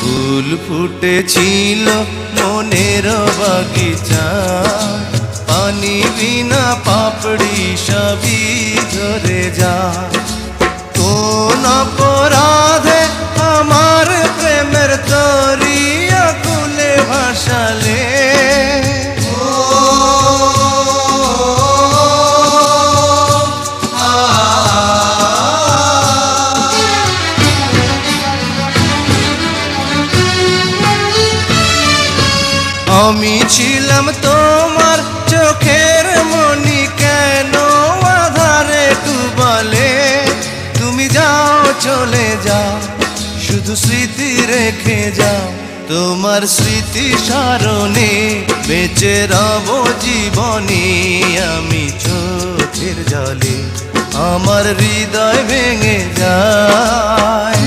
ফুল ফুটেছিল মনের বাগিচা, পানি বিনা পাপড়ি সবই ঝরে যা। কোন অপরাধে আমার প্রেমের তরি আকুলে ভাসালে, আমি ছিলাম তোমার চোখের মনি, কেন আধারে ডুবালে? তুমি যাও চলে যাও, শুধু স্মৃতি রেখে যাও। তোমার স্মৃতি স্মরণে বেঁচে রব জীবনে। আমি চোখের জলে আমার হৃদয় ভেঙে যায়।